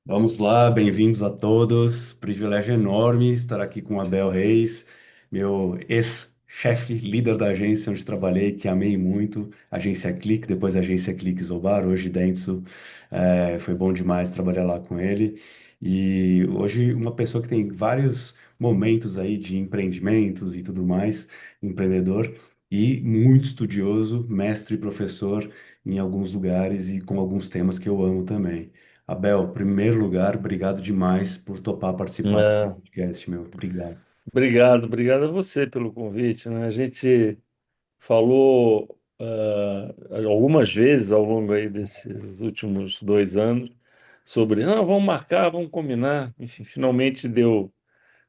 Vamos lá, bem-vindos a todos. Privilégio enorme estar aqui com Abel Reis, meu ex-chefe, líder da agência onde trabalhei, que amei muito, agência Clique, depois agência Clique Zobar, hoje Dentsu. Foi bom demais trabalhar lá com ele. E hoje uma pessoa que tem vários momentos aí de empreendimentos e tudo mais, empreendedor e muito estudioso, mestre e professor em alguns lugares e com alguns temas que eu amo também. Abel, primeiro lugar, obrigado demais por topar participar do É, podcast, meu. Obrigado. obrigado a você pelo convite, né? A gente falou algumas vezes ao longo aí desses últimos 2 anos sobre, não, vamos marcar, vamos combinar. Enfim, finalmente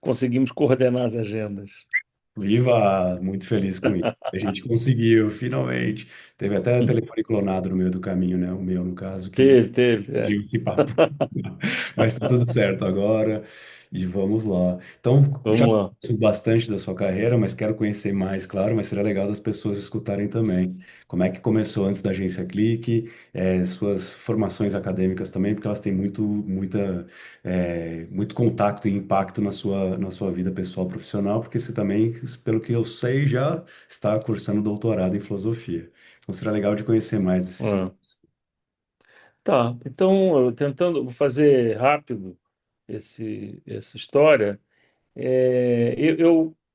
conseguimos coordenar as agendas. Viva! Muito feliz com isso. A gente conseguiu, finalmente. Teve até telefone clonado no meio do caminho, né? O meu, no caso, que Teve. pediu esse papo. Mas tá tudo certo agora e vamos lá. Então, já Vamos lá. conheço bastante da sua carreira, mas quero conhecer mais, claro, mas seria legal das pessoas escutarem também. Como é que começou antes da agência Clique, suas formações acadêmicas também, porque elas têm muito contato e impacto na sua vida pessoal profissional, porque você também, pelo que eu sei, já está cursando doutorado em filosofia. Então, seria legal de conhecer mais desses Ah, temas. tá, então, vou fazer rápido essa história.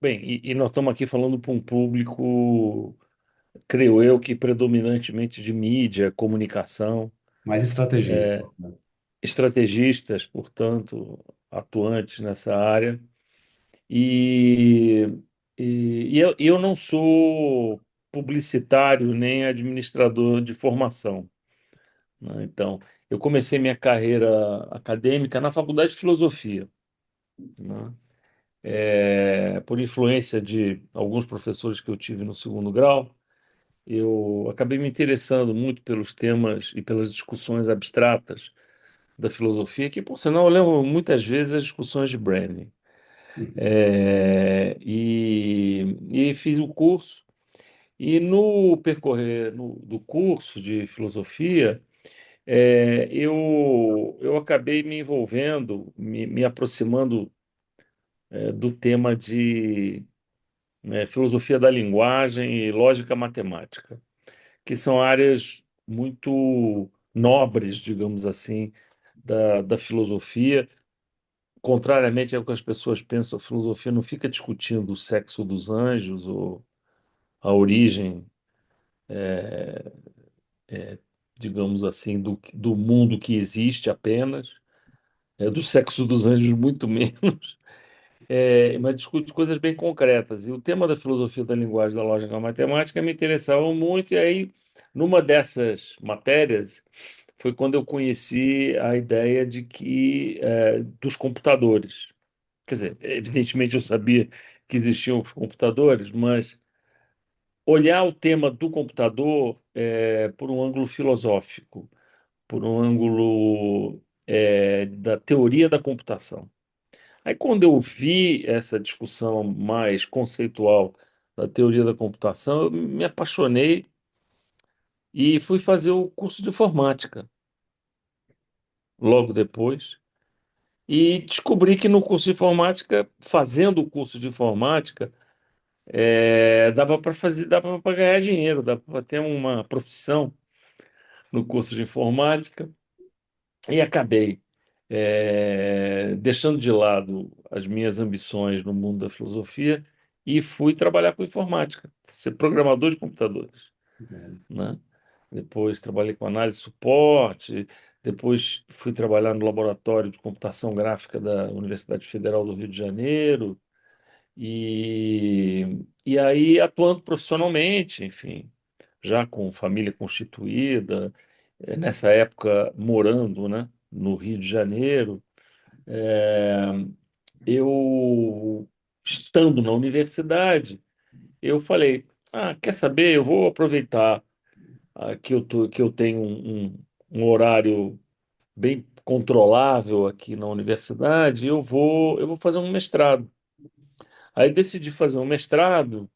Bem, e nós estamos aqui falando para um público, creio eu, que predominantemente de mídia, comunicação, Mais estrategista, né? estrategistas, portanto, atuantes nessa área. E, e eu não sou publicitário nem administrador de formação, né? Então, eu comecei minha carreira acadêmica na Faculdade de Filosofia, né? Por influência de alguns professores que eu tive no segundo grau. Eu acabei me interessando muito pelos temas e pelas discussões abstratas da filosofia, que, por sinal, eu levo muitas vezes as discussões de branding. E fiz o curso, e no percorrer do curso de filosofia, eu acabei me envolvendo, me aproximando, do tema de filosofia da linguagem e lógica matemática, que são áreas muito nobres, digamos assim, da filosofia. Contrariamente ao que as pessoas pensam, a filosofia não fica discutindo o sexo dos anjos ou a origem, digamos assim, do mundo que existe apenas, do sexo dos anjos muito menos, mas discute coisas bem concretas. E o tema da filosofia da linguagem, da lógica matemática, me interessava muito, e aí, numa dessas matérias, foi quando eu conheci a ideia dos computadores. Quer dizer, evidentemente eu sabia que existiam os computadores, mas olhar o tema do computador por um ângulo filosófico, por um ângulo da teoria da computação. Aí, quando eu vi essa discussão mais conceitual da teoria da computação, eu me apaixonei e fui fazer o curso de informática logo depois. E descobri que no curso de informática, fazendo o curso de informática, dava para fazer, dava para ganhar dinheiro, dava para ter uma profissão no curso de informática. E acabei deixando de lado as minhas ambições no mundo da filosofia e fui trabalhar com informática, ser programador de computadores, né? Depois trabalhei com análise de suporte, depois fui trabalhar no laboratório de computação gráfica da Universidade Federal do Rio de Janeiro e aí atuando profissionalmente, enfim, já com família constituída, nessa época morando, né, no Rio de Janeiro. É, eu, estando na universidade, eu falei, quer saber, eu vou aproveitar que eu tenho um horário bem controlável aqui na universidade, eu vou fazer um mestrado. Aí decidi fazer um mestrado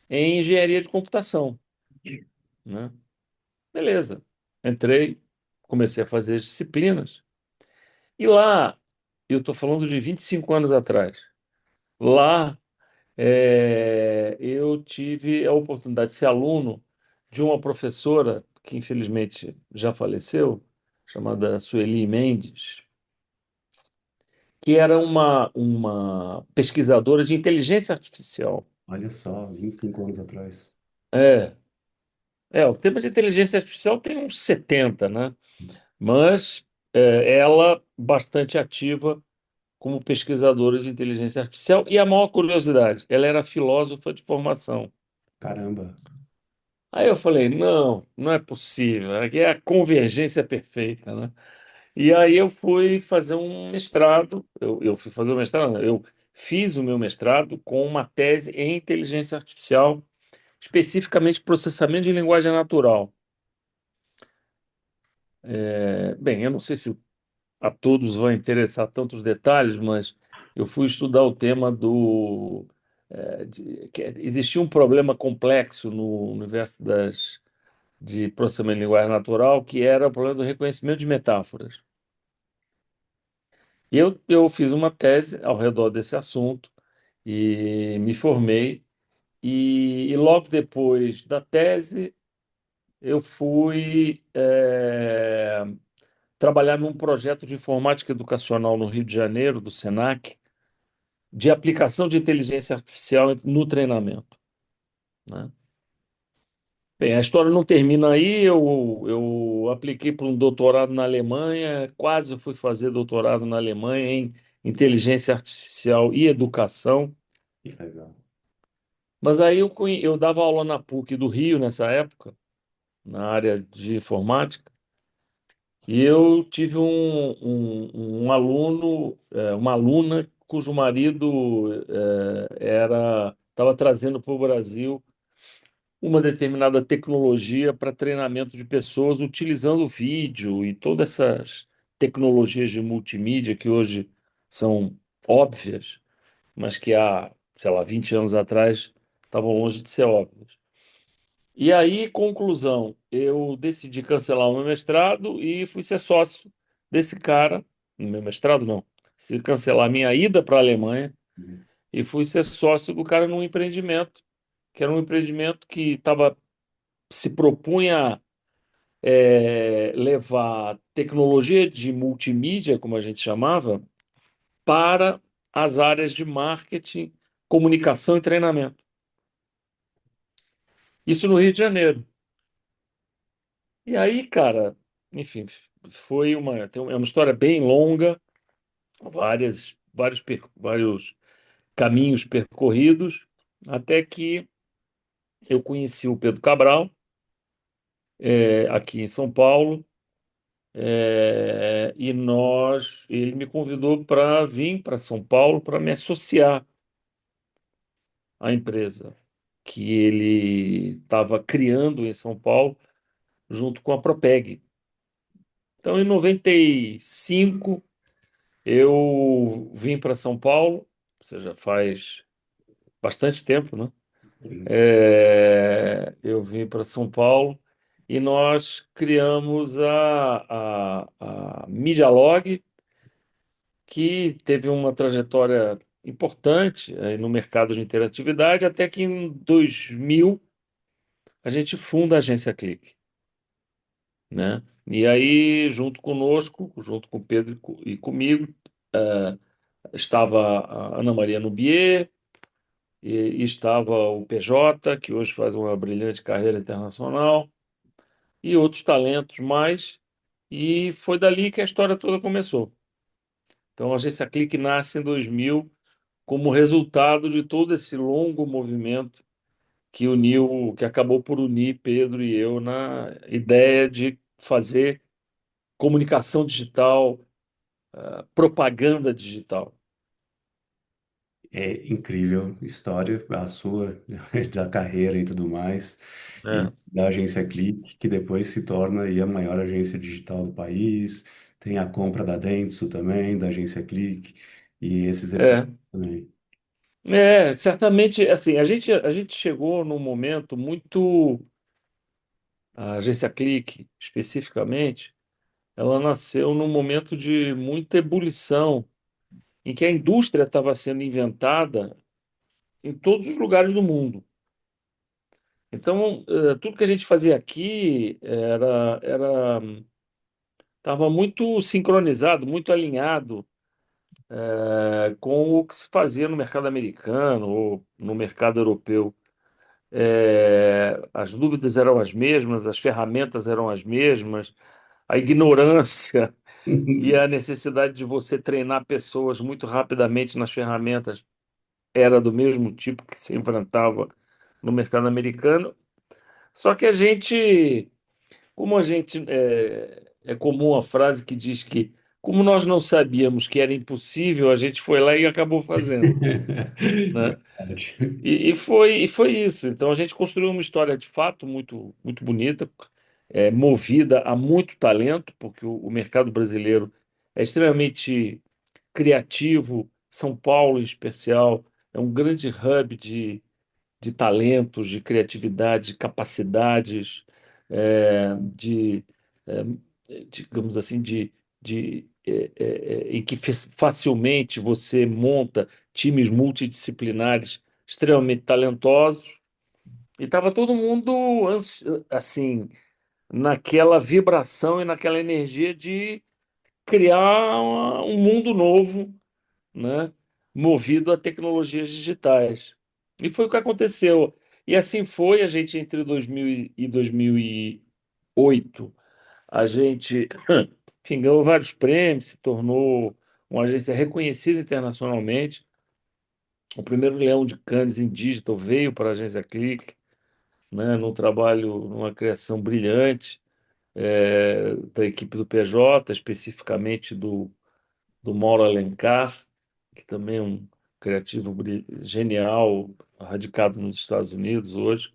em engenharia de computação, né? Beleza. Entrei, comecei a fazer as disciplinas. E lá, eu estou falando de 25 anos atrás, lá eu tive a oportunidade de ser aluno de uma professora que infelizmente já faleceu, chamada Sueli Mendes, que era uma pesquisadora de inteligência artificial. Olha só, 25 anos atrás. É, o tema de inteligência artificial tem uns 70, né? Mas ela bastante ativa como pesquisadora de inteligência artificial. E a maior curiosidade, ela era filósofa de formação. Caramba, Aí eu falei, não, não é possível, aqui é a convergência perfeita, né? E aí eu fui fazer um mestrado, eu fui fazer o mestrado, não, eu fiz o meu mestrado com uma tese em inteligência artificial, especificamente processamento de linguagem natural. Bem, eu não sei se a todos vai interessar tantos detalhes, mas eu fui estudar o tema que existia um problema complexo no universo de processamento de linguagem natural, que era o problema do reconhecimento de metáforas. E eu fiz uma tese ao redor desse assunto e me formei. E logo depois da tese, eu fui trabalhar num projeto de informática educacional no Rio de Janeiro, do Senac, de aplicação de inteligência artificial no treinamento, né? Bem, a história não termina aí. Eu apliquei para um doutorado na Alemanha, quase fui fazer doutorado na Alemanha em inteligência artificial e educação. que legal. Mas aí eu dava aula na PUC do Rio nessa época, na área de informática, e eu tive um aluno, uma aluna cujo marido estava trazendo para o Brasil uma determinada tecnologia para treinamento de pessoas utilizando vídeo e todas essas tecnologias de multimídia que hoje são óbvias, mas que há, sei lá, 20 anos atrás estavam longe de ser óbvias. E aí, conclusão, eu decidi cancelar o meu mestrado e fui ser sócio desse cara, no meu mestrado não, se cancelar minha ida para a Alemanha Uhum. e fui ser sócio do cara num empreendimento, que era um empreendimento que se propunha levar tecnologia de multimídia, como a gente chamava, para as áreas de marketing, comunicação e treinamento. Isso no Rio de Janeiro. E aí, cara, enfim, é uma história bem longa, vários caminhos percorridos, até que eu conheci o Pedro Cabral, aqui em São Paulo, e ele me convidou para vir para São Paulo para me associar à empresa que ele estava criando em São Paulo, junto com a Propeg. Então, em 95, eu vim para São Paulo, ou seja, faz bastante tempo, né? Sim. Eu vim para São Paulo e nós criamos a Medialog, que teve uma trajetória importante aí no mercado de interatividade, até que em 2000 a gente funda a agência Clique, né? E aí, junto conosco, junto com o Pedro e comigo, eh, estava a Ana Maria Nubier e estava o PJ, que hoje faz uma brilhante carreira internacional, e outros talentos mais, e foi dali que a história toda começou. Então, a agência Clique nasce em 2000 como resultado de todo esse longo movimento que acabou por unir Pedro e eu na ideia de fazer comunicação digital, propaganda digital, É incrível história, a sua, da carreira e tudo mais, e né? da agência Click, que depois se torna aí a maior agência digital do país. Tem a compra da Dentsu também, da agência Click, e esses episódios É, também. certamente, assim, a gente chegou num momento muito, a agência Clique, especificamente, ela nasceu num momento de muita ebulição, em que a indústria estava sendo inventada em todos os lugares do mundo. Então, tudo que a gente fazia aqui era estava muito sincronizado, muito alinhado, com o que se fazia no mercado americano ou no mercado europeu. As dúvidas eram as mesmas, as ferramentas eram as mesmas, a ignorância e a necessidade de você treinar pessoas muito rapidamente nas ferramentas era do mesmo tipo que se enfrentava no mercado americano. Só que como a gente, é comum a frase que diz que, como nós não sabíamos que era impossível, a gente foi lá e acabou fazendo, né? Verdade. E foi isso. Então a gente construiu uma história de fato muito, muito bonita, movida a muito talento, porque o mercado brasileiro é extremamente criativo. São Paulo, em especial, é um grande hub de talentos, de criatividade, de capacidades, de, é, digamos assim, em que facilmente você monta times multidisciplinares extremamente talentosos. E estava todo mundo assim, naquela vibração e naquela energia de criar um mundo novo, né, movido a tecnologias digitais. E foi o que aconteceu. E assim foi, a gente entre 2000 e 2008, a gente, enfim, ganhou vários prêmios, se tornou uma agência reconhecida internacionalmente. O primeiro Leão de Cannes em Digital veio para a agência Click, né, num trabalho, numa criação brilhante, da equipe do PJ, especificamente do Mauro Alencar, que também é um criativo genial, radicado nos Estados Unidos hoje,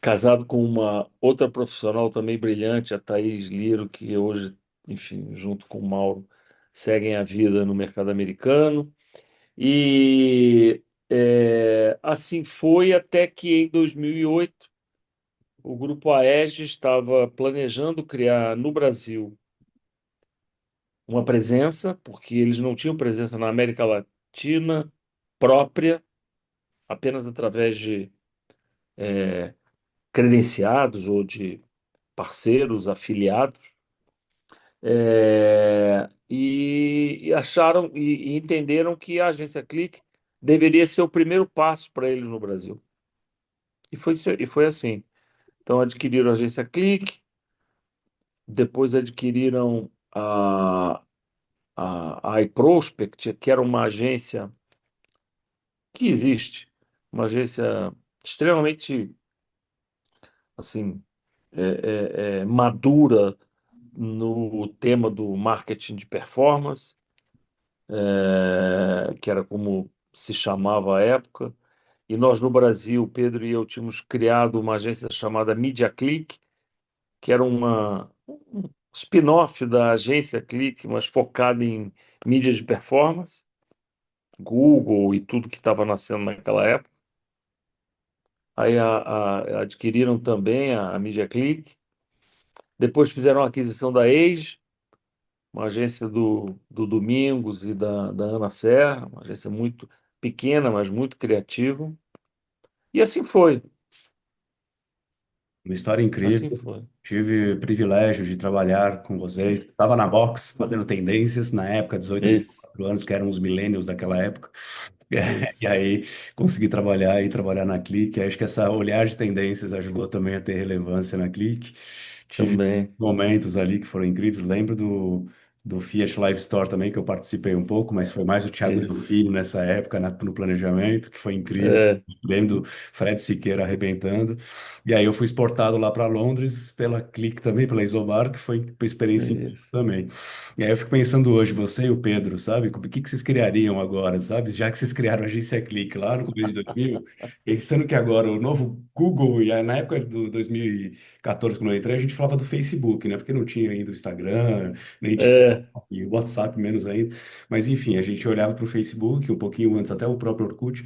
casado com uma outra profissional também brilhante, a Thaís Liro, que hoje, enfim, junto com o Mauro, seguem a vida no mercado americano. E assim foi até que em 2008 o Grupo Aege estava planejando criar no Brasil uma presença, porque eles não tinham presença na América Latina própria, apenas através de credenciados ou de parceiros, afiliados, e acharam e entenderam que a agência Clique deveria ser o primeiro passo para eles no Brasil. E foi assim. Então adquiriram a agência Clique, depois adquiriram a iProspect, que era uma agência que existe, uma agência extremamente assim madura no tema do marketing de performance, que era como se chamava à época. E nós no Brasil, Pedro e eu, tínhamos criado uma agência chamada Media Click, que era um spin-off da agência Click, mas focada em mídias de performance, Google e tudo que estava nascendo naquela época. Aí adquiriram também a Media Click. Depois fizeram a aquisição da Age, uma agência do Domingos e da Ana Serra, uma agência muito pequena, mas muito criativa. E assim foi, Uma história assim incrível. foi. Tive o privilégio de trabalhar com vocês. Estava na Box fazendo tendências na época, 18, Isso, 24 anos, que eram os millennials daquela época. E isso, aí consegui trabalhar na Clique. Acho que essa olhar de tendências ajudou também a ter relevância na Clique. Tive também. momentos ali que foram incríveis. Lembro do Fiat Live Store também, que eu participei um pouco, mas foi mais o Thiago Isso. Delfino nessa época, no planejamento, que foi incrível. É, Lembro do Fred Siqueira arrebentando. E aí eu fui exportado lá para Londres pela Clique também, pela Isobar, que foi uma experiência incrível isso. também. E aí eu fico pensando hoje, você e o Pedro, sabe? O que que vocês criariam agora, sabe? Já que vocês criaram a agência Clique lá no começo de 2000, pensando que agora o novo Google, e aí na época do 2014, quando eu entrei, a gente falava do Facebook, né? Porque não tinha ainda o Instagram, nem TikTok, É, e o WhatsApp menos ainda. Mas enfim, a gente olhava para o Facebook, um pouquinho antes até o próprio Orkut,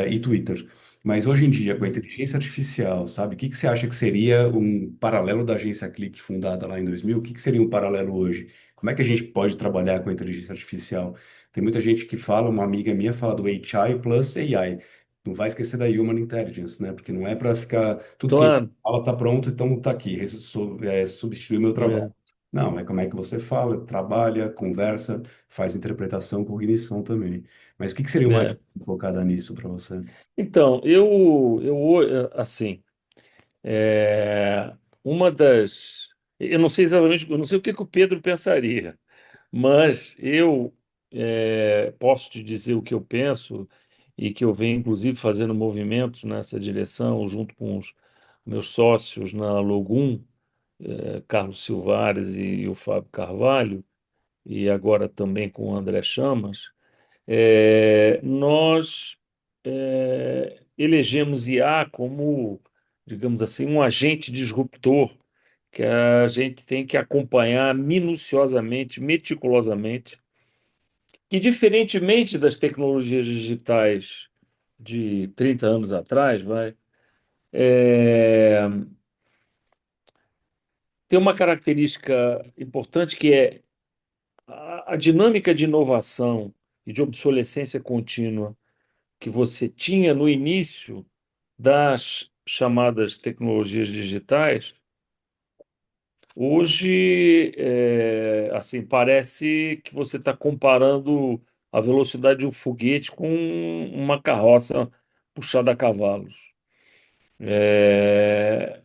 e Twitter. Mas hoje em dia, com a Uhum. inteligência artificial, sabe, o que que você acha que seria um paralelo da agência Click fundada lá em 2000? O que que seria um paralelo hoje? Como é que a gente pode trabalhar com a inteligência artificial? Tem muita gente que fala, uma amiga minha fala do HI plus AI. Não vai esquecer da Human Intelligence, né? Porque não é para ficar tudo que a gente Claro, fala está pronto, então está aqui, substituir o meu trabalho. é, Não, é como é que você fala, trabalha, conversa, faz interpretação, cognição também. Mas o que que seria uma é. agência focada nisso para você? Então, assim, é, uma das, eu não sei exatamente, eu não sei o que que o Pedro pensaria, mas eu posso te dizer o que eu penso e que eu venho, inclusive, fazendo movimentos nessa direção, junto com os meus sócios na Logum, Carlos Silvares e o Fábio Carvalho, e agora também com o André Chamas. Nós elegemos IA como, digamos assim, um agente disruptor que a gente tem que acompanhar minuciosamente, meticulosamente, que diferentemente das tecnologias digitais de 30 anos atrás, é, tem uma característica importante que é a dinâmica de inovação e de obsolescência contínua que você tinha no início das chamadas tecnologias digitais, hoje, assim, parece que você está comparando a velocidade de um foguete com uma carroça puxada a cavalos.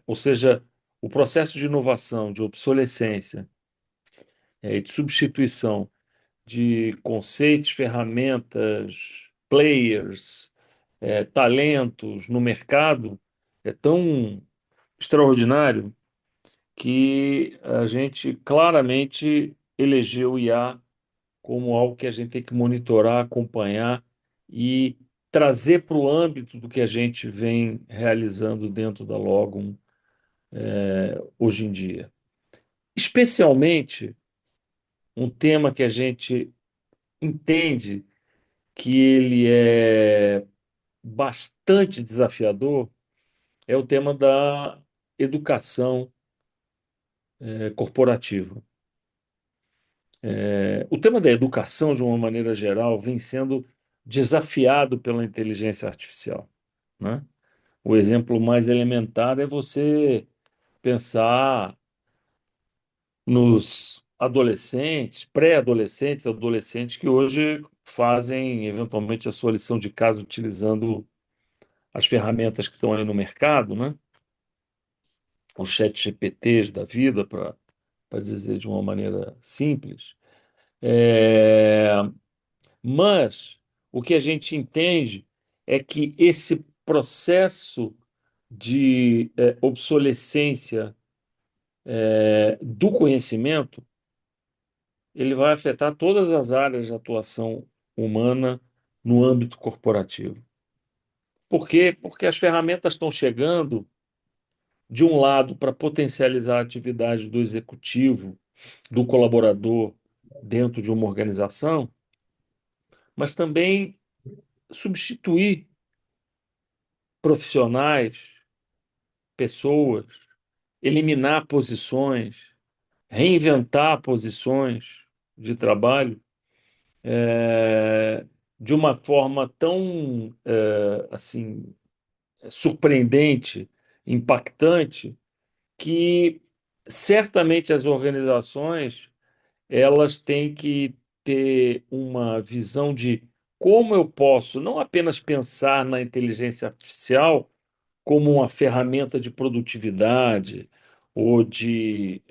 Ou seja, o processo de inovação, de obsolescência, e de substituição de conceitos, ferramentas, players, talentos no mercado é tão extraordinário que a gente claramente elegeu o IA como algo que a gente tem que monitorar, acompanhar e trazer para o âmbito do que a gente vem realizando dentro da Logum hoje em dia. Especialmente um tema que a gente entende que ele é bastante desafiador é o tema da educação corporativa. O tema da educação, de uma maneira geral, vem sendo desafiado pela inteligência artificial, né? O exemplo mais elementar é você pensar nos adolescentes, pré-adolescentes, adolescentes que hoje fazem eventualmente a sua lição de casa utilizando as ferramentas que estão aí no mercado, né? Os chat GPTs da vida, para dizer de uma maneira simples. É, Mas o que a gente entende é que esse processo de obsolescência do conhecimento ele vai afetar todas as áreas de atuação humana no âmbito corporativo. Por quê? Porque as ferramentas estão chegando, de um lado, para potencializar a atividade do executivo, do colaborador dentro de uma organização, mas também substituir profissionais, pessoas, eliminar posições, reinventar posições de trabalho de uma forma tão assim surpreendente, impactante, que certamente as organizações elas têm que ter uma visão de como eu posso não apenas pensar na inteligência artificial como uma ferramenta de produtividade ou de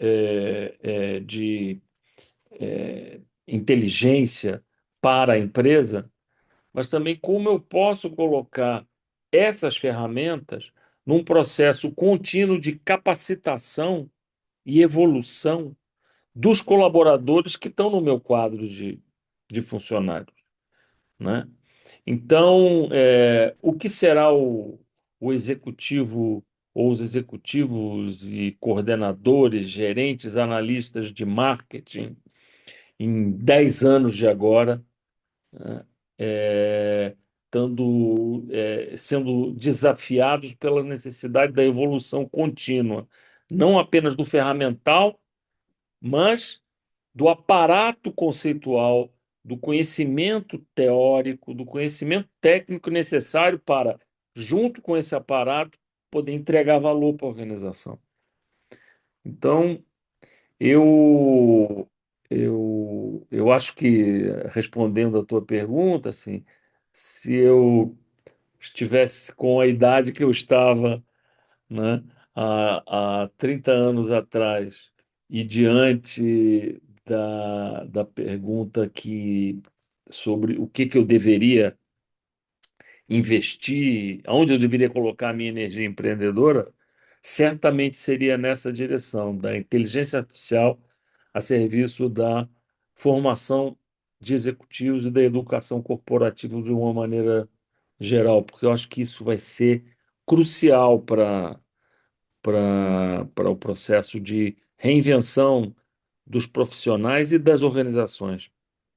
inteligência para a empresa, mas também como eu posso colocar essas ferramentas num processo contínuo de capacitação e evolução dos colaboradores que estão no meu quadro de funcionários, né? Então, o que será o executivo ou os executivos e coordenadores, gerentes, analistas de marketing em 10 anos de agora, né? sendo desafiados pela necessidade da evolução contínua, não apenas do ferramental, mas do aparato conceitual, do conhecimento teórico, do conhecimento técnico necessário para, junto com esse aparato, poder entregar valor para a organização. Então, eu acho que, respondendo a tua pergunta, assim, se eu estivesse com a idade que eu estava, né, há 30 anos atrás, e diante da pergunta sobre o que eu deveria investir, aonde eu deveria colocar a minha energia empreendedora, certamente seria nessa direção, da inteligência artificial a serviço da formação de executivos e da educação corporativa de uma maneira geral, porque eu acho que isso vai ser crucial para o processo de reinvenção dos profissionais e das organizações.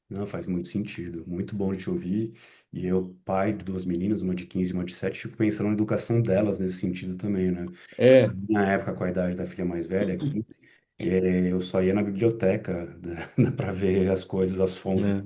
Não, faz muito sentido. Muito bom de te ouvir. E eu, pai de duas meninas, uma de 15 e uma de 7, fico pensando na educação delas nesse sentido também, né? É, Na época, com a idade da filha mais velha, 15, eu só ia na biblioteca, né, para ver as coisas, as fontes. né?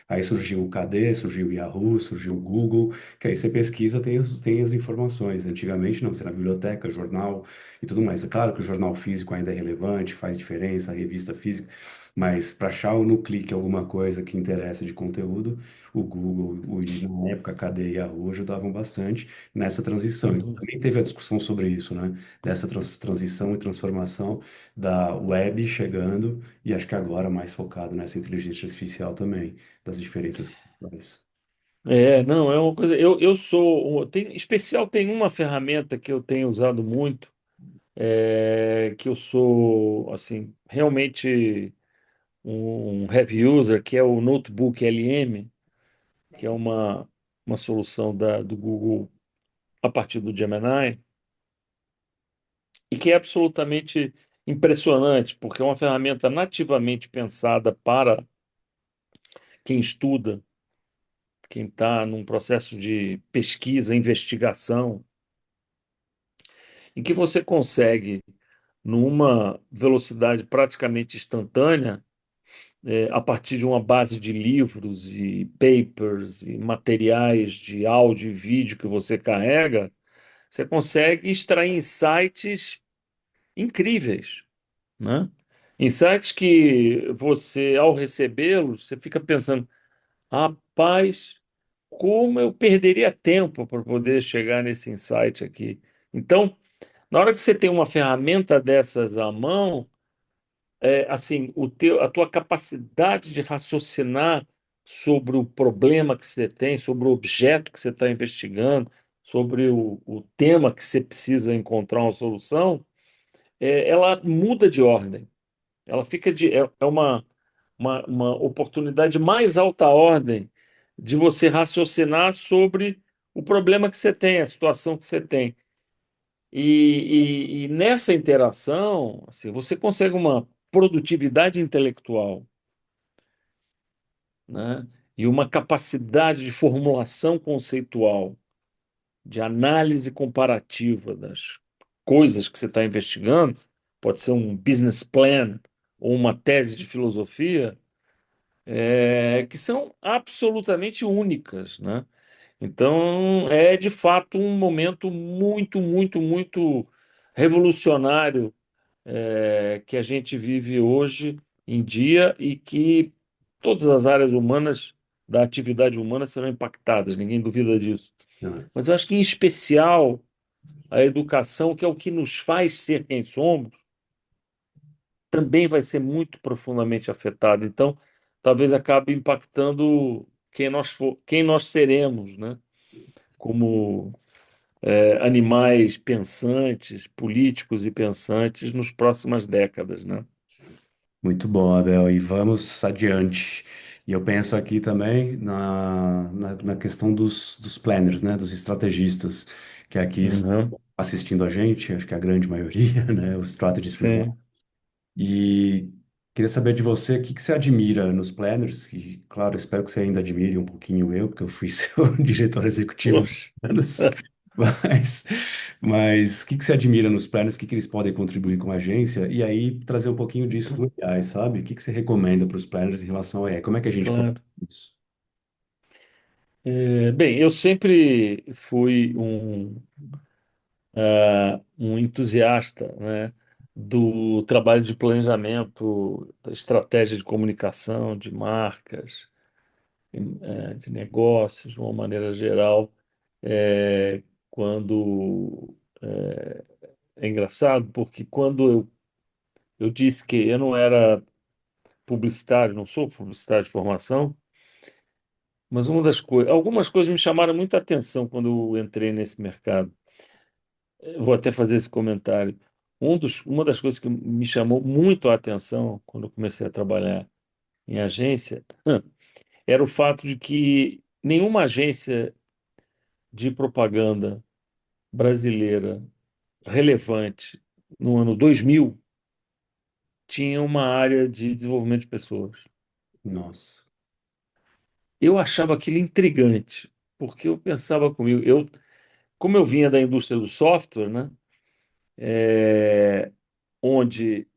Aí surgiu o KD, surgiu o Yahoo, surgiu o Google, que aí você pesquisa, tem as informações. Antigamente não, você ia na biblioteca, jornal e tudo mais. É claro que o jornal físico ainda é relevante, faz diferença, a revista física, mas para achar no clique alguma coisa que interessa de conteúdo, o Google, na época KD e Yahoo ajudavam bastante nessa transição. E Uhum. também teve a discussão sobre isso, né? Dessa transição e transformação da web chegando, e acho que agora mais focado nessa inteligência artificial também das diferenças culturais. Não, é uma coisa. Eu sou. Tem, especial tem uma ferramenta que eu tenho usado muito, que eu sou, assim, realmente um heavy user, que é o Notebook LM, que é uma solução do Google a partir do Gemini, e que é absolutamente impressionante, porque é uma ferramenta nativamente pensada para quem estuda, quem está num processo de pesquisa, investigação, em que você consegue, numa velocidade praticamente instantânea, a partir de uma base de livros e papers e materiais de áudio e vídeo que você carrega, você consegue extrair insights incríveis, né? Insights que você, ao recebê-los, você fica pensando, rapaz, como eu perderia tempo para poder chegar nesse insight aqui. Então, na hora que você tem uma ferramenta dessas à mão, assim, a tua capacidade de raciocinar sobre o problema que você tem, sobre o objeto que você está investigando, sobre o tema que você precisa encontrar uma solução, ela muda de ordem. Ela fica é uma oportunidade mais alta ordem de você raciocinar sobre o problema que você tem, a situação que você tem. E nessa interação, assim, você consegue uma produtividade intelectual, né? E uma capacidade de formulação conceitual, de análise comparativa das coisas que você está investigando, pode ser um business plan ou uma tese de filosofia, que são absolutamente únicas, né? Então, é de fato um momento muito, muito, muito revolucionário que a gente vive hoje em dia e que todas as áreas humanas, da atividade humana, serão impactadas, ninguém duvida disso. Né? Mas eu acho que, em especial, a educação, que é o que nos faz ser quem somos, também vai ser muito profundamente afetada. Então, talvez acabe impactando quem nós seremos, né? Como animais pensantes, políticos e pensantes nas próximas décadas, né? Muito bom, Abel, e vamos adiante. E eu penso aqui também na questão dos planners, né, dos estrategistas, que aqui estão Uhum. assistindo a gente, acho que a grande maioria, né, os strategists. Sim. Queria saber de você, o que que você admira nos planners? E, claro, espero que você ainda admire um pouquinho eu, porque eu fui seu diretor executivo por Poxa. anos. Mas, mas o que que você admira nos planners? O que que eles podem contribuir com a agência? E aí, trazer um pouquinho disso do AI, sabe? O que que você recomenda para os planners em relação ao AI? Como é que a gente pode Claro. fazer isso? Bem, eu sempre fui um entusiasta, né, do trabalho de planejamento, da estratégia de comunicação, de marcas, de negócios, de uma maneira geral. É, quando é engraçado, porque quando eu disse que eu não era publicitário, não sou publicitário de formação, mas algumas coisas me chamaram muita atenção quando eu entrei nesse mercado. Eu vou até fazer esse comentário. Uma das coisas que me chamou muito a atenção quando eu comecei a trabalhar em agência era o fato de que nenhuma agência de propaganda brasileira relevante no ano 2000 tinha uma área de desenvolvimento de pessoas. Nossa, Eu achava aquilo intrigante, porque eu pensava comigo, como eu vinha da indústria do software, né, onde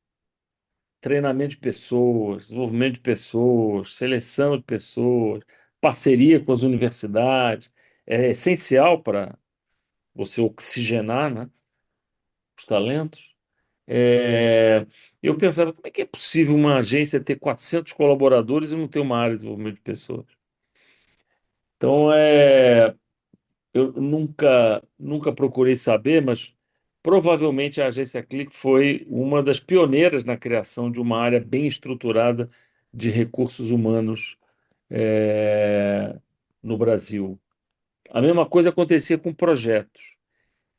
treinamento de pessoas, desenvolvimento de pessoas, seleção de pessoas, parceria com as universidades, é essencial para você oxigenar, né, os talentos. É, eu pensava, como é que é possível uma agência ter 400 colaboradores e não ter uma área de desenvolvimento de pessoas? Então, eu nunca procurei saber, mas provavelmente a agência Click foi uma das pioneiras na criação de uma área bem estruturada de recursos humanos no Brasil. A mesma coisa acontecia com projetos.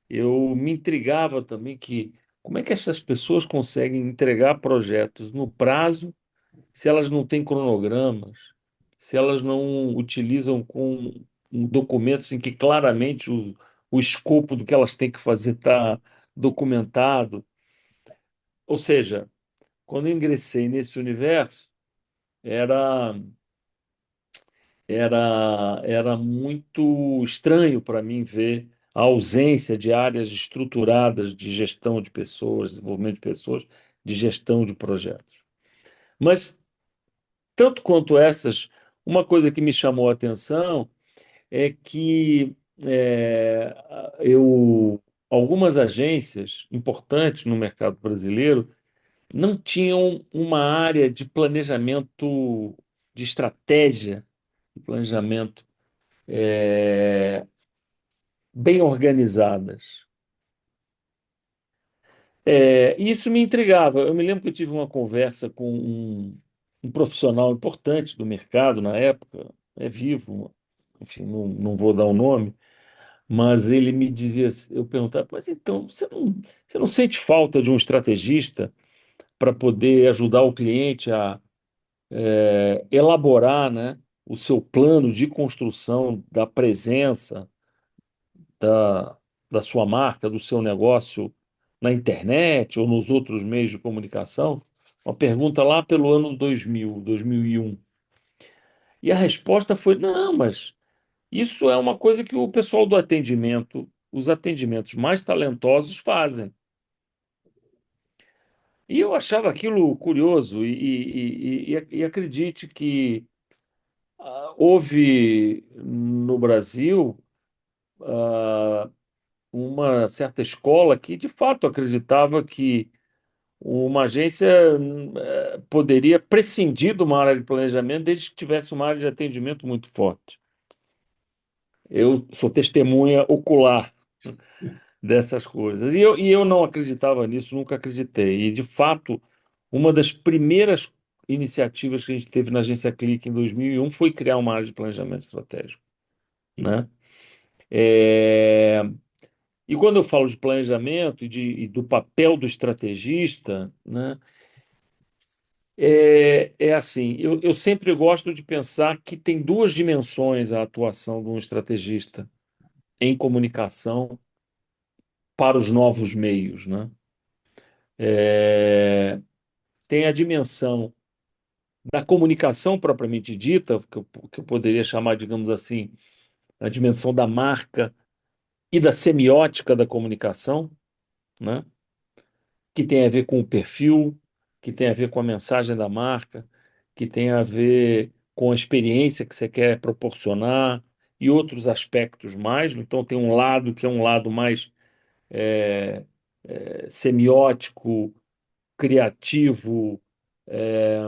Eu me intrigava também que como é que essas pessoas conseguem entregar projetos no prazo se elas não têm cronogramas, se elas não utilizam com documentos em que claramente o escopo do que elas têm que fazer está documentado. Ou seja, quando eu ingressei nesse universo, era era muito estranho para mim ver a ausência de áreas estruturadas de gestão de pessoas, desenvolvimento de pessoas, de gestão de projetos. Mas, tanto quanto essas, uma coisa que me chamou a atenção é que é, eu, algumas agências importantes no mercado brasileiro não tinham uma área de planejamento, de estratégia, de planejamento bem organizadas. E isso me intrigava. Eu me lembro que eu tive uma conversa com um profissional importante do mercado na época, é vivo, enfim, não vou dar o nome, mas ele me dizia, eu perguntava, mas então você não sente falta de um estrategista para poder ajudar o cliente a elaborar, né, o seu plano de construção da presença da, da sua marca, do seu negócio na internet ou nos outros meios de comunicação? Uma pergunta lá pelo ano 2000, 2001. E a resposta foi: não, mas isso é uma coisa que o pessoal do atendimento, os atendimentos mais talentosos fazem. E eu achava aquilo curioso, e acredite que houve no Brasil uma certa escola que de fato acreditava que uma agência poderia prescindir de uma área de planejamento desde que tivesse uma área de atendimento muito forte. Eu sou testemunha ocular dessas coisas. E eu não acreditava nisso, nunca acreditei. E, de fato, uma das primeiras iniciativas que a gente teve na agência Clique em 2001 foi criar uma área de planejamento estratégico, sim. né? É, E quando eu falo de planejamento e do papel do estrategista, né, é assim, eu sempre gosto de pensar que tem duas dimensões a atuação de um estrategista em comunicação para os novos meios, né? tem a dimensão da comunicação propriamente dita, que eu poderia chamar, digamos assim, a dimensão da marca e da semiótica da comunicação, né? Que tem a ver com o perfil, que tem a ver com a mensagem da marca, que tem a ver com a experiência que você quer proporcionar e outros aspectos mais. Então, tem um lado que é um lado mais é, semiótico, criativo, é,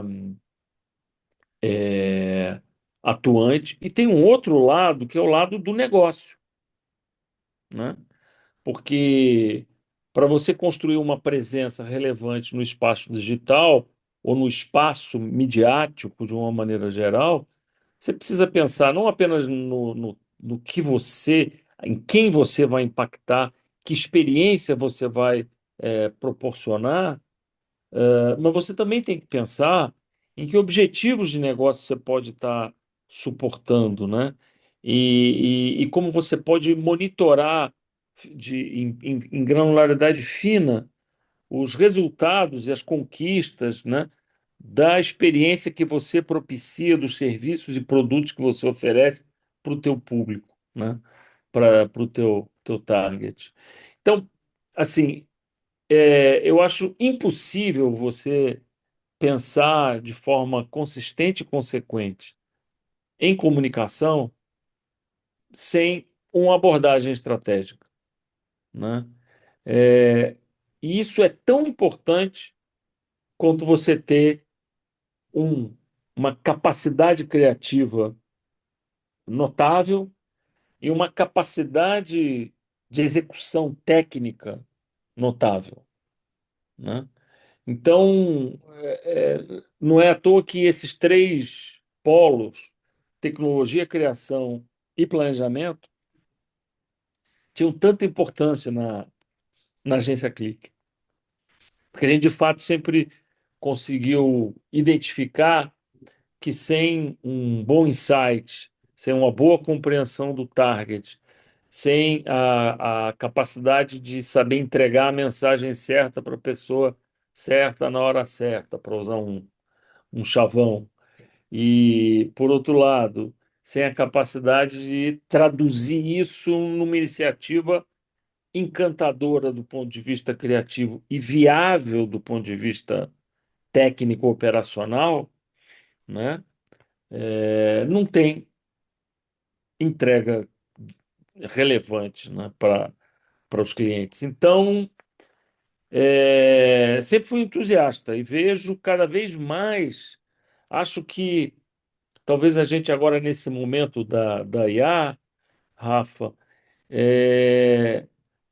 é, atuante, e tem um outro lado que é o lado do negócio, né? Porque para você construir uma presença relevante no espaço digital ou no espaço midiático, de uma maneira geral, você precisa pensar não apenas no que você, em quem você vai impactar, que experiência você vai proporcionar, mas você também tem que pensar em que objetivos de negócio você pode estar suportando, né? E como você pode monitorar em granularidade fina os resultados e as conquistas, né, da experiência que você propicia, dos serviços e produtos que você oferece para o teu público, né? Para o teu target. Então, assim, eu acho impossível você pensar de forma consistente e consequente em comunicação sem uma abordagem estratégica, né? É, e isso é tão importante quanto você ter um- uma capacidade criativa notável e uma capacidade de execução técnica notável, né? Então, não é à toa que esses três polos, tecnologia, criação e planejamento, tinham tanta importância na agência Clique. Porque a gente, de fato, sempre conseguiu identificar que sem um bom insight, sem uma boa compreensão do target, sem a capacidade de saber entregar a mensagem certa para a pessoa certa na hora certa, para usar um chavão. E, por outro lado, sem a capacidade de traduzir isso numa iniciativa encantadora do ponto de vista criativo e viável do ponto de vista técnico operacional, né? Não tem entrega relevante, né, para os clientes. Então, sempre fui entusiasta e vejo cada vez mais. Acho que talvez a gente agora, nesse momento da IA, Rafa, é,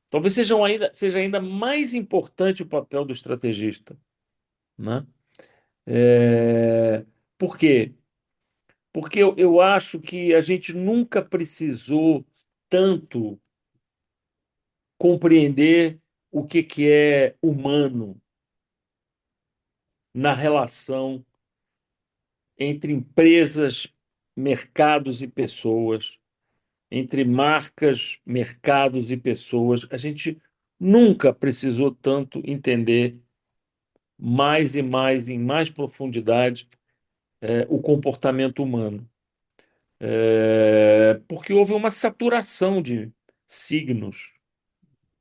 talvez seja ainda mais importante o papel do estrategista, né? É, por quê? Porque eu acho que a gente nunca precisou tanto compreender o que é humano na relação entre empresas, mercados e pessoas, entre marcas, mercados e pessoas. A gente nunca precisou tanto entender mais e mais, em mais profundidade, o comportamento humano. Porque houve uma saturação de signos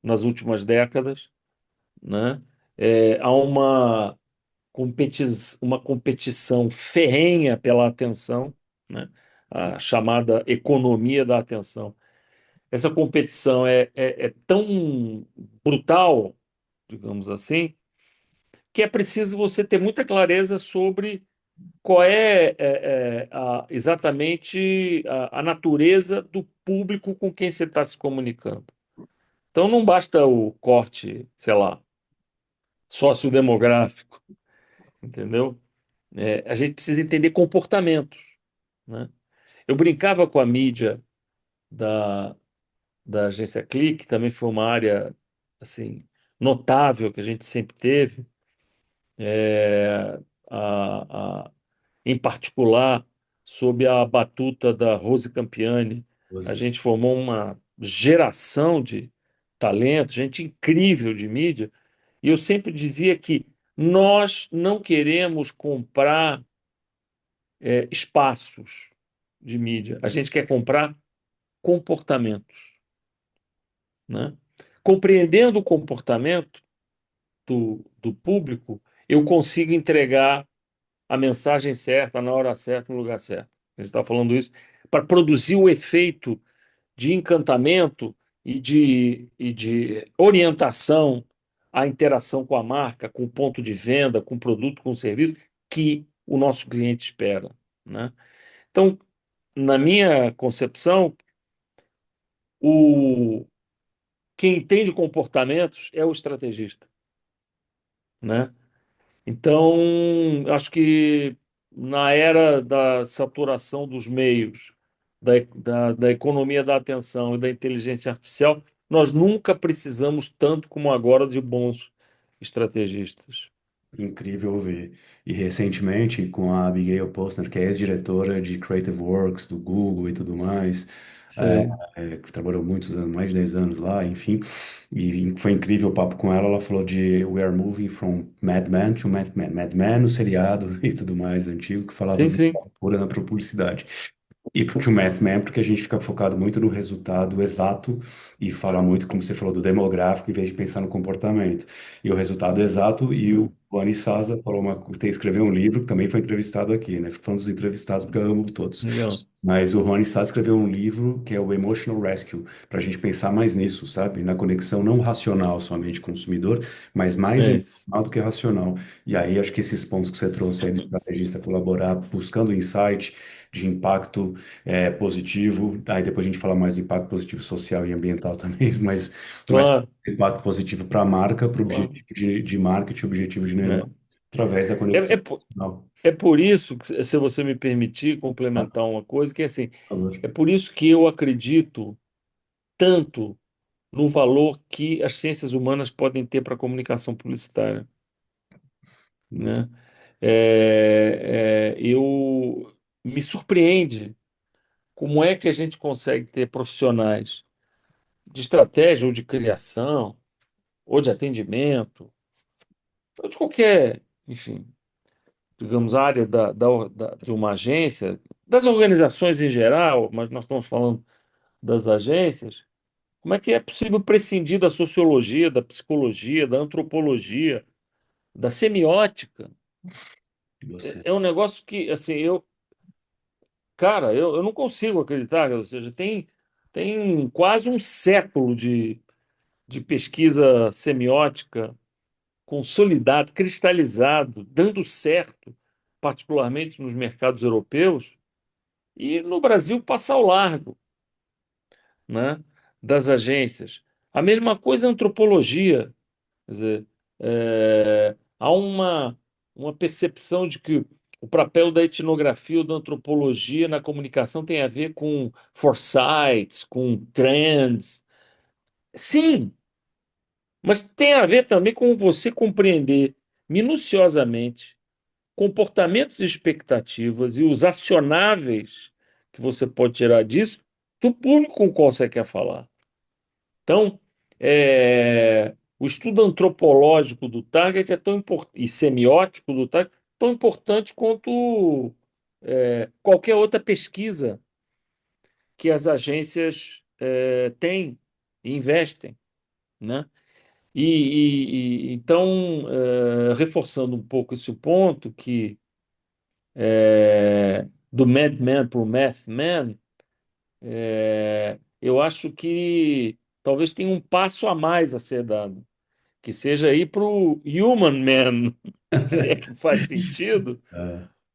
nas últimas décadas, né? Há uma competição ferrenha pela atenção, né? Sim. A chamada economia da atenção. Essa competição é tão brutal, digamos assim, que é preciso você ter muita clareza sobre qual exatamente a natureza do público com quem você está se comunicando. Então não basta o corte, sei lá, sociodemográfico, entendeu? A gente precisa entender comportamentos, né? Eu brincava com a mídia da, da agência Clique, também foi uma área assim notável que a gente sempre teve, é, a, em particular sob a batuta da Rose Campiani. A Rose. gente formou uma geração de talento, gente incrível de mídia, e eu sempre dizia que Nós não queremos comprar espaços de mídia, a gente quer comprar comportamentos, né? Compreendendo o comportamento do público, eu consigo entregar a mensagem certa, na hora certa, no lugar certo. A gente está falando isso para produzir o efeito de encantamento e de orientação à interação com a marca, com o ponto de venda, com o produto, com o serviço que o nosso cliente espera, né? Então, na minha concepção, o quem entende comportamentos é o estrategista, né? Então, acho que na era da saturação dos meios, da economia da atenção e da inteligência artificial, nós nunca precisamos tanto como agora de bons estrategistas. Incrível ver. E recentemente, com a Abigail Postner, que é ex-diretora de Creative Works do Google e tudo mais, Sim, que trabalhou muitos anos, mais de 10 anos lá, enfim, e foi incrível o papo com ela. Ela falou de We Are Moving from Mad Men to Mad Men. Mad Men, o seriado e tudo mais antigo, que falava sim, de sim. pura na publicidade. E pro Mathman, porque a gente fica focado muito no resultado exato e fala muito, como você falou, do demográfico, em vez de pensar no comportamento. E o resultado exato, e o Rony Sasa falou escreveu um livro, que também foi entrevistado aqui, né? Fico falando dos entrevistados porque eu amo todos. Legal. Mas o Rony Sasa escreveu um livro que é o Emotional Rescue, para a gente pensar mais nisso, sabe? Na conexão não racional somente consumidor, mas mais É isso. emocional do que racional. E aí, acho que esses pontos que você trouxe aí do estrategista colaborar, buscando insight de impacto positivo. Aí depois a gente fala mais do impacto positivo social e ambiental também, mas Claro, impacto positivo para a marca, para o claro. objetivo de marketing, objetivo de negócio, É. através da É, conexão. é, po- Não, é por isso que, se você me permitir tá, por complementar uma coisa, que é assim, favor. é por isso que eu acredito tanto no valor que as ciências humanas podem ter para a comunicação publicitária, Muito. né? Eu me surpreende como é que a gente consegue ter profissionais de estratégia ou de criação ou de atendimento ou de qualquer, enfim, digamos, área de uma agência, das organizações em geral, mas nós estamos falando das agências. Como é que é possível prescindir da sociologia, da psicologia, da antropologia, da semiótica? E você? É um negócio que, assim, cara, eu não consigo acreditar, ou seja, tem quase um século de pesquisa semiótica consolidado, cristalizado, dando certo, particularmente nos mercados europeus, e no Brasil passa ao largo, né, das agências. A mesma coisa a antropologia. Quer dizer, há uma percepção de que o papel da etnografia ou da antropologia na comunicação tem a ver com foresights, com trends. Sim, mas tem a ver também com você compreender minuciosamente comportamentos e expectativas e os acionáveis que você pode tirar disso do público com o qual você quer falar. Então, o estudo antropológico do target é tão importante, e semiótico do target, tão importante quanto qualquer outra pesquisa que as agências têm e investem, né? Então, reforçando um pouco esse ponto, que do Madman para o Mathman, eu acho que talvez tenha um passo a mais a ser dado, que seja ir para o Human Man, se é que faz sentido,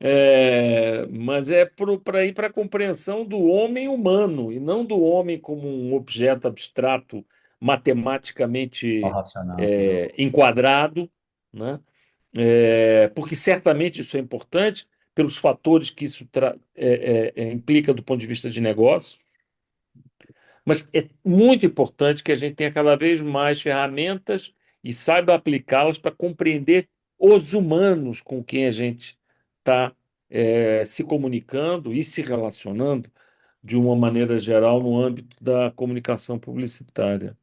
É, mas é para ir para a compreensão do homem humano e não do homem como um objeto abstrato, não matematicamente racional. enquadrado, né? Porque certamente isso é importante pelos fatores que isso implica do ponto de vista de negócio, mas é muito importante que a gente tenha cada vez mais ferramentas e saiba aplicá-las para compreender os humanos com quem a gente está se comunicando e se relacionando de uma maneira geral no âmbito da comunicação publicitária.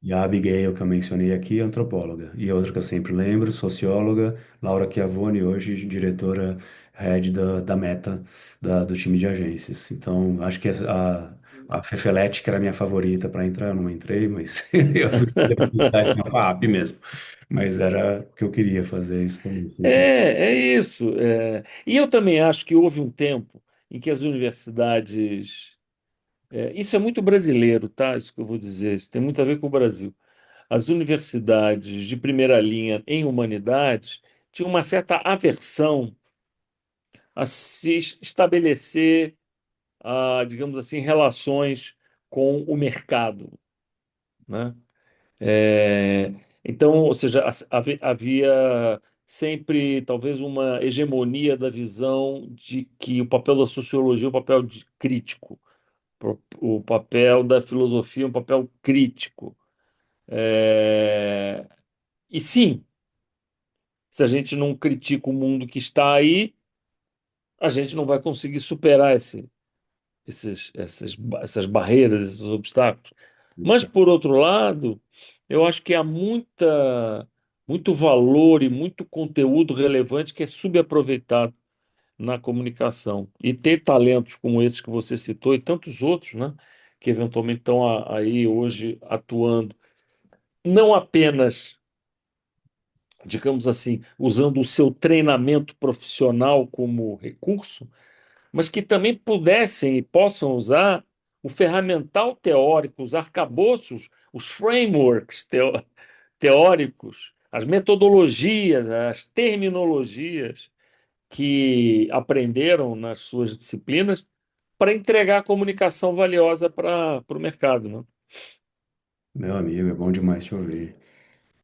E a Abigail, que eu mencionei aqui, é antropóloga. E outra que eu sempre lembro, socióloga, Laura Chiavone, hoje diretora head da Meta, do time de agências. Então, acho que a Fefelete, que era a minha favorita para entrar, eu não entrei, mas eu fui fazer publicidade na FAP mesmo. Mas era o que eu queria fazer isso também, sim, sim. É isso. E eu também acho que houve um tempo em que as universidades. Isso é muito brasileiro, tá? Isso que eu vou dizer, isso tem muito a ver com o Brasil. As universidades de primeira linha em humanidades tinham uma certa aversão a se estabelecer, digamos assim, relações com o mercado, né? É, então, ou seja, havia sempre talvez uma hegemonia da visão de que o papel da sociologia é um papel crítico, o papel da filosofia é um papel crítico. É, e sim, se a gente não critica o mundo que está aí, a gente não vai conseguir superar essas barreiras, esses obstáculos. Mas, por outro lado, eu acho que há muito valor e muito conteúdo relevante que é subaproveitado na comunicação. E ter talentos como esses que você citou e tantos outros, né, que eventualmente estão aí hoje atuando, não apenas, digamos assim, usando o seu treinamento profissional como recurso, mas que também pudessem e possam usar o ferramental teórico, os arcabouços, os frameworks teóricos, as metodologias, as terminologias que aprenderam nas suas disciplinas para entregar comunicação valiosa para o mercado, né? Meu amigo, é bom demais te ouvir.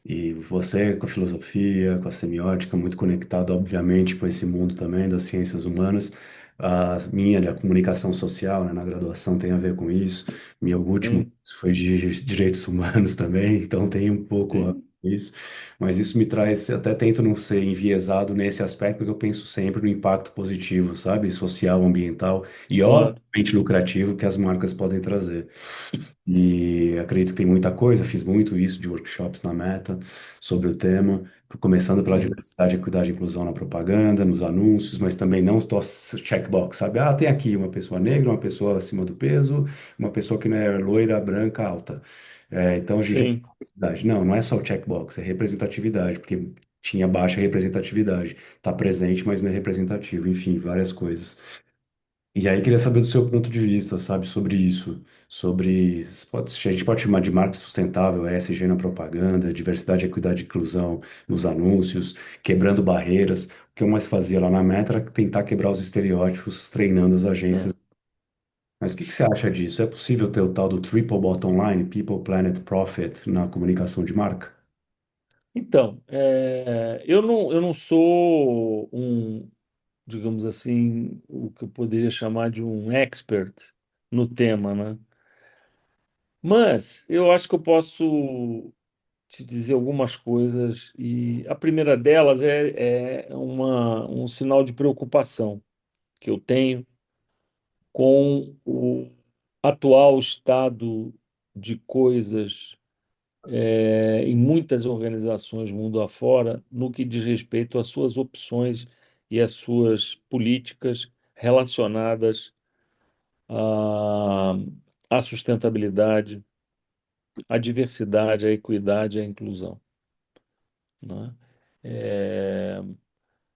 E você, com a filosofia, com a semiótica, muito conectado, obviamente, com esse mundo também das ciências humanas. A minha, a comunicação social, né, na graduação tem a ver com isso. Meu último Hum, curso foi de direitos humanos também, então tem um pouco a ver sim, com isso. Mas isso me traz, até tento não ser enviesado nesse aspecto, porque eu penso sempre no impacto positivo, sabe? Social, ambiental e, claro, obviamente, lucrativo que as marcas podem trazer. E acredito que tem muita coisa, fiz muito isso de workshops na Meta sobre o tema, começando pela sim, diversidade, equidade e inclusão na propaganda, nos anúncios, mas também não só checkbox, sabe? Ah, tem aqui uma pessoa negra, uma pessoa acima do peso, uma pessoa que não é loira, branca, alta. Então a gente sim. diversidade. Não, não é só o checkbox, é representatividade, porque tinha baixa representatividade. Está presente, mas não é representativo. Enfim, várias coisas. E aí queria saber do seu ponto de vista, sabe, sobre isso, sobre, a gente pode chamar de marketing sustentável, ESG na propaganda, diversidade, equidade e inclusão nos anúncios, quebrando barreiras. O que eu mais fazia lá na Meta era tentar quebrar os estereótipos, treinando as agências. É. Mas o que que você acha disso? É possível ter o tal do triple bottom line, People, Planet, Profit, na comunicação de marca? Então, eu não sou digamos assim, o que eu poderia chamar de um expert no tema, né? Mas eu acho que eu posso te dizer algumas coisas, e a primeira delas é um sinal de preocupação que eu tenho com o atual estado de coisas em muitas organizações mundo afora no que diz respeito às suas opções e às suas políticas relacionadas à, à sustentabilidade, à diversidade, à equidade, à inclusão, né? É,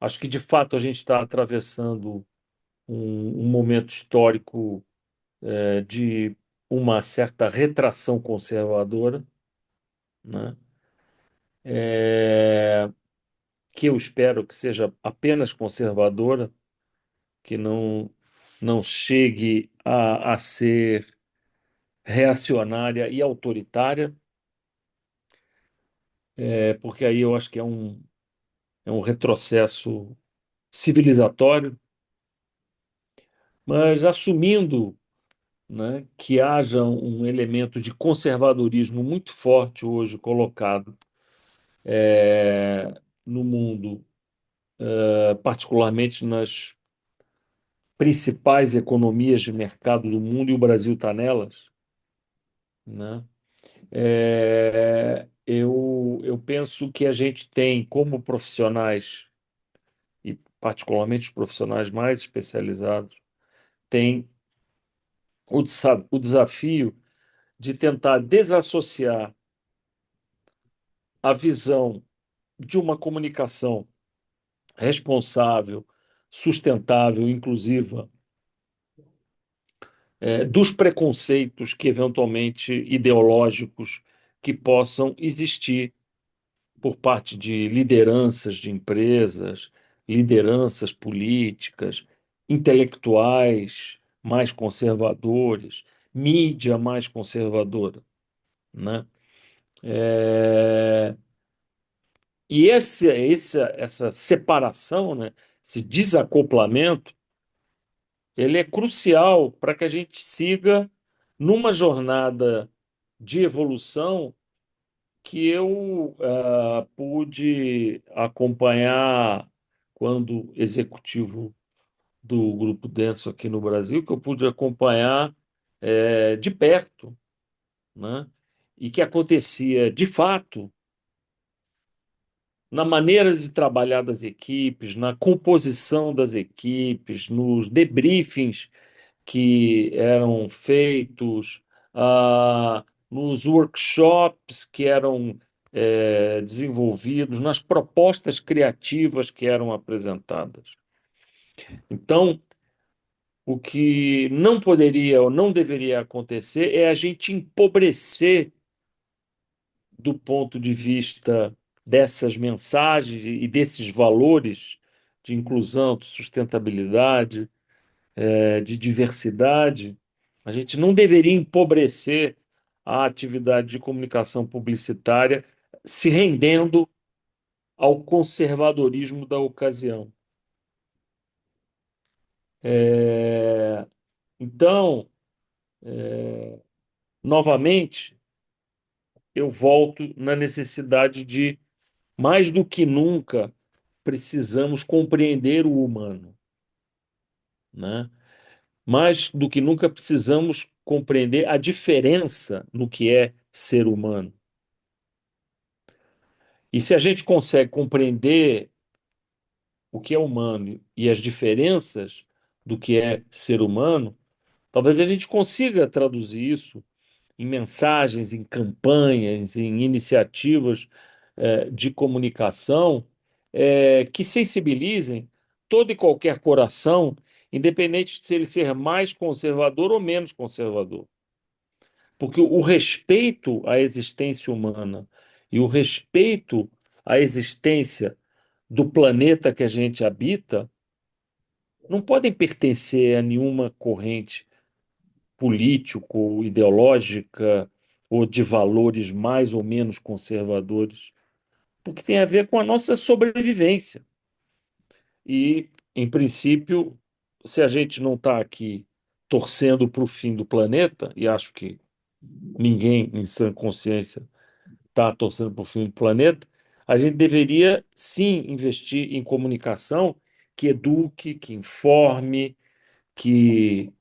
acho que de fato a gente está atravessando um momento histórico de uma certa retração conservadora, né? É, que eu espero que seja apenas conservadora, que não chegue a ser reacionária e autoritária, porque aí eu acho que é um retrocesso civilizatório, mas assumindo, né, que haja um elemento de conservadorismo muito forte hoje colocado no mundo, particularmente nas principais economias de mercado do mundo, e o Brasil está nelas, né? Eu penso que a gente tem, como profissionais, e particularmente os profissionais mais especializados, tem o desafio de tentar desassociar a visão de uma comunicação responsável, sustentável, inclusiva, dos preconceitos que eventualmente ideológicos que possam existir por parte de lideranças de empresas, lideranças políticas, intelectuais mais conservadores, mídia mais conservadora, né? É, e essa separação, né, esse desacoplamento, ele é crucial para que a gente siga numa jornada de evolução que eu pude acompanhar quando executivo do Grupo Denso aqui no Brasil, que eu pude acompanhar de perto, né? E que acontecia de fato na maneira de trabalhar das equipes, na composição das equipes, nos debriefings que eram feitos, nos workshops que eram desenvolvidos, nas propostas criativas que eram apresentadas. Então, o que não poderia ou não deveria acontecer é a gente empobrecer do ponto de vista dessas mensagens e desses valores de inclusão, de sustentabilidade, de diversidade. A gente não deveria empobrecer a atividade de comunicação publicitária se rendendo ao conservadorismo da ocasião. É, Então, novamente, eu volto na necessidade de, mais do que nunca, precisamos compreender o humano, né? Mais do que nunca precisamos compreender a diferença no que é ser humano. E se a gente consegue compreender o que é humano e as diferenças do que é ser humano, talvez a gente consiga traduzir isso em mensagens, em campanhas, em iniciativas de comunicação que sensibilizem todo e qualquer coração, independente de se ele ser mais conservador ou menos conservador. Porque o respeito à existência humana e o respeito à existência do planeta que a gente habita não podem pertencer a nenhuma corrente político, ideológica ou de valores mais ou menos conservadores, porque tem a ver com a nossa sobrevivência. E, em princípio, se a gente não está aqui torcendo para o fim do planeta, e acho que ninguém em sã consciência está torcendo para o fim do planeta, a gente deveria sim investir em comunicação que eduque, que informe, que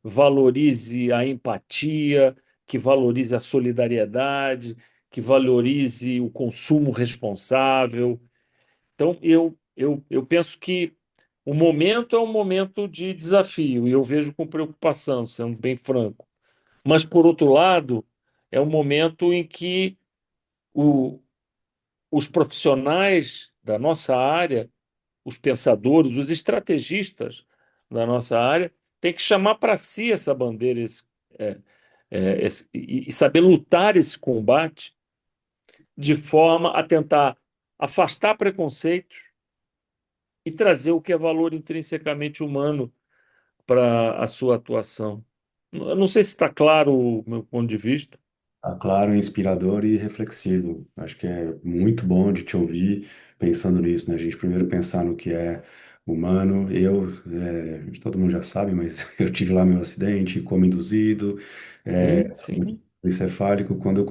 valorize a empatia, que valorize a solidariedade, que valorize o consumo responsável. Então, eu penso que o momento é um momento de desafio, e eu vejo com preocupação, sendo bem franco. Mas, por outro lado, é um momento em que o, os profissionais da nossa área, os pensadores, os estrategistas da nossa área, têm que chamar para si essa bandeira é, e saber lutar esse combate de forma a tentar afastar preconceitos e trazer o que é valor intrinsecamente humano para a sua atuação. Eu não sei se está claro o meu ponto de vista. Tá claro, inspirador e reflexivo. Acho que é muito bom de te ouvir pensando nisso, né? A gente primeiro pensar no que é humano. Todo mundo já sabe, mas eu tive lá meu acidente, coma induzido, Sim, sim, encefálico. Quando eu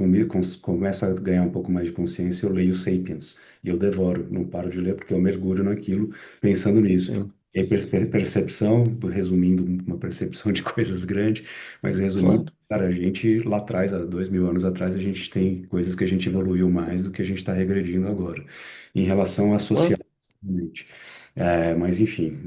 começo a ganhar um pouco mais de consciência, eu leio Sapiens e eu devoro, não paro de ler porque eu mergulho naquilo pensando nisso. sim. E percepção, resumindo, uma percepção de coisas grandes, mas resumindo, Claro, cara, a gente lá atrás, há 2.000 anos atrás, a gente tem coisas que a gente evoluiu mais do que a gente está regredindo agora, em relação à social. claro, Obviamente. Mas, enfim,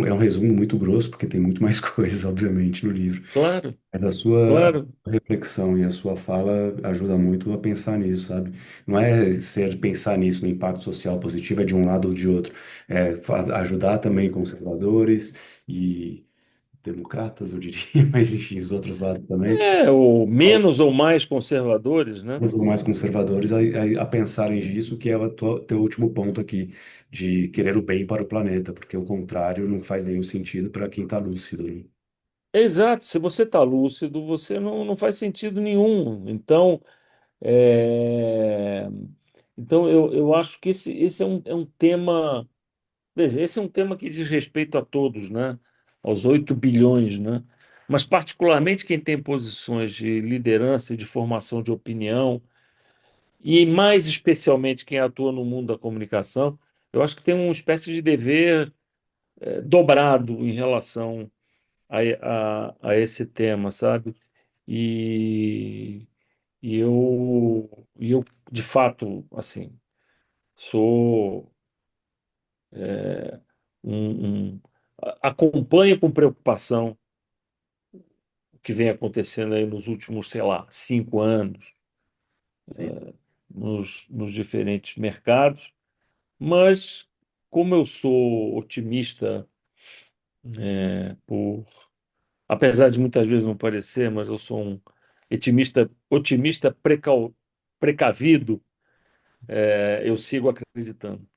é um resumo muito grosso, porque tem muito mais coisas, obviamente, no livro. claro, Mas a sua claro. reflexão e a sua fala ajuda muito a pensar nisso, sabe? Não é ser pensar nisso no impacto social positivo, é de um lado ou de outro. É ajudar também conservadores e democratas, eu diria, mas enfim, os outros lados também, Ou menos ou mais conservadores, né? os mais conservadores, a pensarem nisso, que é o teu último ponto aqui, de querer o bem para o planeta, porque o contrário não faz nenhum sentido para quem está lúcido, né? Exato, se você está lúcido, você não faz sentido nenhum. É, então eu acho que esse é um tema. Veja, esse é um tema que diz respeito a todos, né? Aos 8 bilhões, né? Mas, particularmente, quem tem posições de liderança e de formação de opinião, e mais especialmente quem atua no mundo da comunicação, eu acho que tem uma espécie de dever dobrado em relação a esse tema, sabe? E, e eu, de fato, assim, sou acompanho com preocupação o que vem acontecendo aí nos últimos, sei lá, 5 anos, Sim. nos diferentes mercados, mas como eu sou otimista, por apesar de muitas vezes não parecer, mas eu sou um otimista precavido, eu sigo acreditando.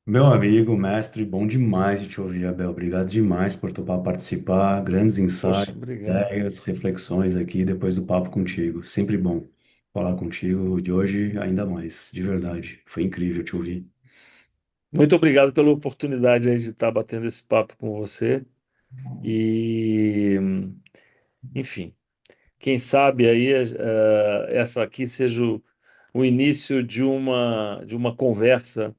Meu amigo, mestre, bom demais de te ouvir, Abel. Obrigado demais por topar participar. Grandes Poxa, insights, obrigado. ideias, reflexões aqui depois do papo contigo. Sempre bom falar contigo de hoje, ainda mais, de verdade. Foi incrível te ouvir. Muito obrigado pela oportunidade aí de estar batendo esse papo com você. E, enfim, quem sabe aí essa aqui seja o início de uma conversa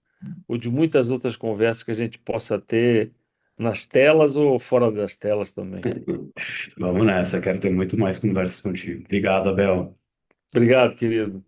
ou de muitas outras conversas que a gente possa ter nas telas ou fora das telas também. Vamos nessa, quero ter muito mais conversas contigo. Obrigado, Abel. Obrigado, querido.